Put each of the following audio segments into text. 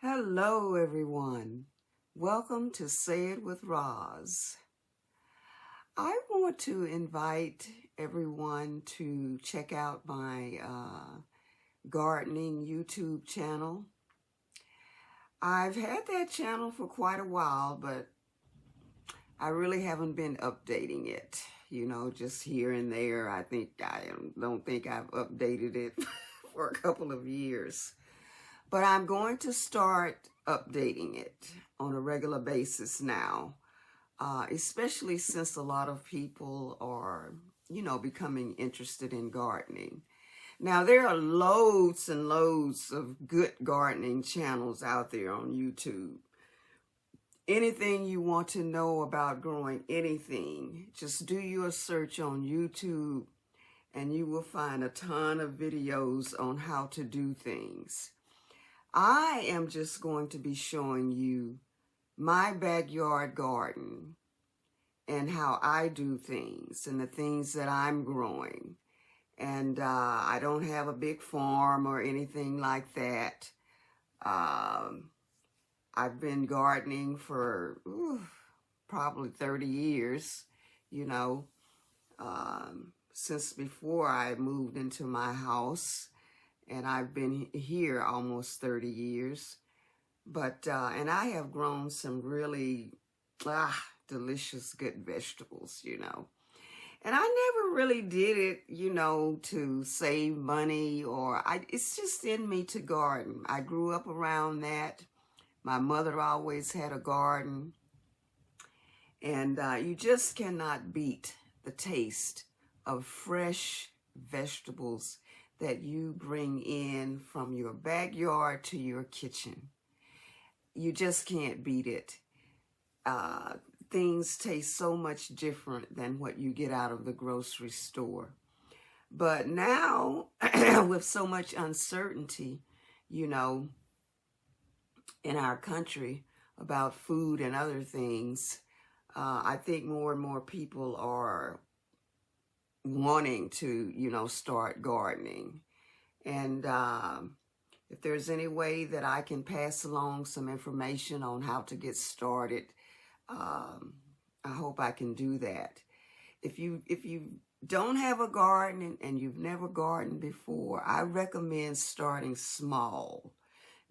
Hello, everyone. Welcome to Say It with Roz. I want to invite everyone to check out my gardening YouTube channel. I've had that channel for quite a while, but I really haven't been updating it. Just here and there. I don't think I've updated it for a couple of years. But I'm going to start updating it on a regular basis now, especially since a lot of people are, becoming interested in gardening. Now, there are loads and loads of good gardening channels out there on YouTube. Anything you want to know about growing anything, just do your search on YouTube and you will find a ton of videos on how to do things. I am just going to be showing you my backyard garden and how I do things and the things that I'm growing. And I don't have a big farm or anything like that. I've been gardening for probably 30 years, since before I moved into my house. And I've been here almost 30 years. But, and I have grown some really delicious, good vegetables, And I never really did it, to save money it's just in me to garden. I grew up around that. My mother always had a garden. And you just cannot beat the taste of fresh vegetables that you bring in from your backyard to your kitchen. You just can't beat it. Things taste so much different than what you get out of the grocery store. But now, with so much uncertainty, in our country about food and other things, I think more and more people are wanting to, start gardening. And if there's any way that I can pass along some information on how to get started, I hope I can do that. If you don't have a garden and you've never gardened before, I recommend starting small,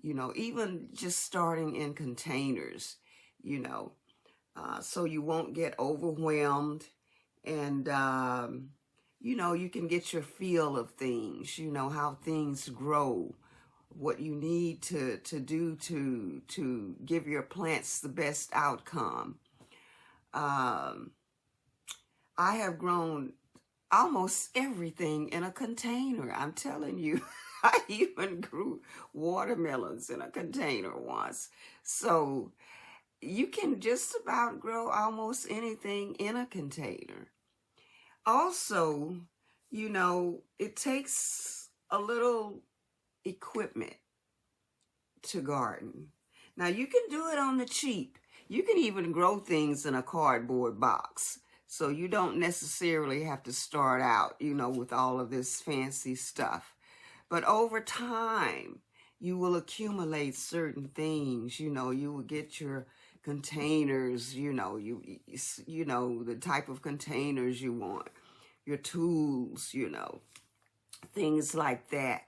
even just starting in containers, so you won't get overwhelmed. And, you can get your feel of things, how things grow, what you need to do to give your plants the best outcome. I have grown almost everything in a container. I'm telling you, I even grew watermelons in a container once. So you can just about grow almost anything in a container. Also, it takes a little equipment to garden. Now, you can do it on the cheap. You can even grow things in a cardboard box. So you don't necessarily have to start out, with all of this fancy stuff. But over time, you will accumulate certain things. You will get your containers, the type of containers you want, your tools, things like that.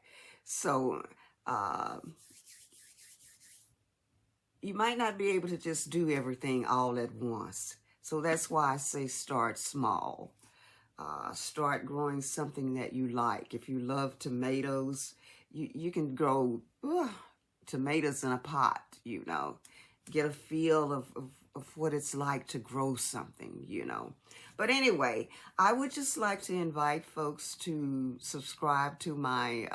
So you might not be able to just do everything all at once. So that's why I say start small. Start growing something that you like. If you love tomatoes, you can grow tomatoes in a pot, get a feel of what it's like to grow something, But anyway, I would just like to invite folks to subscribe to my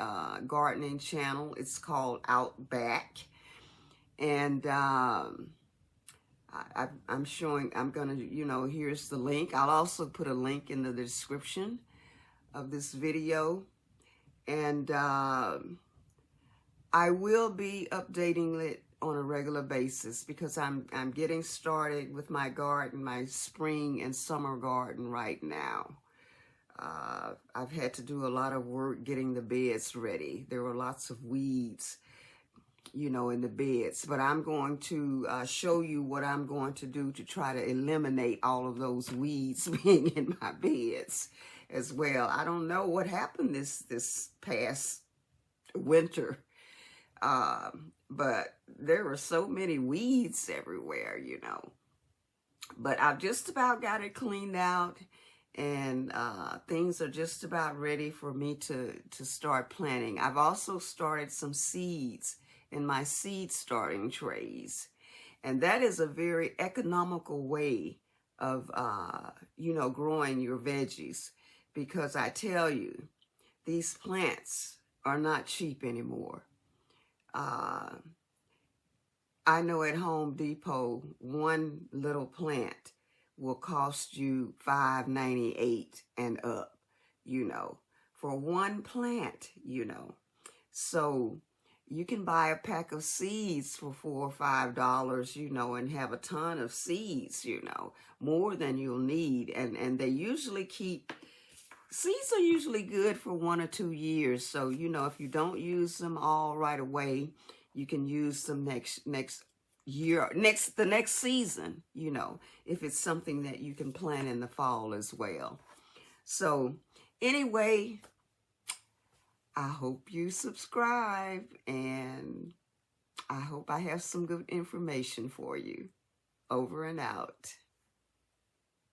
gardening channel. It's called OUTBACK. And I'm going to, here's the link. I'll also put a link in the description of this video. And I will be updating it on a regular basis because I'm getting started with my garden, my spring and summer garden right now. I've had to do a lot of work getting the beds ready. There were lots of weeds. you know, in the beds. But I'm going to show you what I'm going to do to try to eliminate all of those weeds being in my beds as well. I don't know what happened this past winter, but there were so many weeds everywhere, you know. But I've just about got it cleaned out, and things are just about ready for me to start planting. I've also started some seeds in my seed starting trays, and that is a very economical way of you know, growing your veggies, because I tell you, these plants are not cheap anymore. I know at Home Depot, one little plant will cost you $5.98 and up, you know, for one plant, you know. So you can buy a pack of seeds for $4 or $5, you know, and have a ton of seeds, you know, more than you'll need. And they usually keep, seeds are usually good for 1 or 2 years. So, you know, if you don't use them all right away, you can use them next year, the next season, you know, if it's something that you can plant in the fall as well. So anyway, I hope you subscribe, and I hope I have some good information for you. Over and out.